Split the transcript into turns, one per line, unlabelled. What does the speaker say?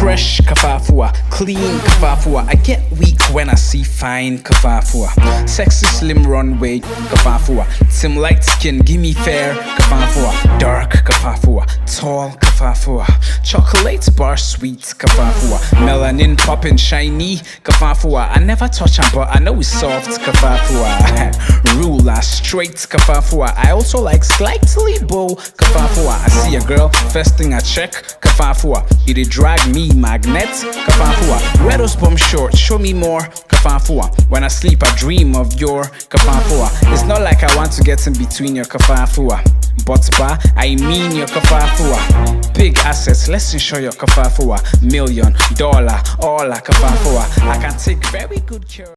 Fresh kafafua, clean kafafua. I get weak when I see fine kafafua. Sexy slim runway kafafua. Tim light skin, give me fair kafafua. Dark kafafua, tall kafafua. Chocolate bar sweet kafafua. Melanin poppin' shiny kafafua. I never touch am but I know it's soft kafafua. Ruler straight kafafua. I also like slightly bow kafafua. I see a girl, first thing I check kafafua. It dey drag me magnet kafafua. Wear those bum shorts, show me more kafafua. When I sleep I dream of your kafafua. It's not like I want to get in between your kafafua, but I mean your kafafua. Big assets, let's ensure your kafafua. $1 million, all kafafua. I can take very good care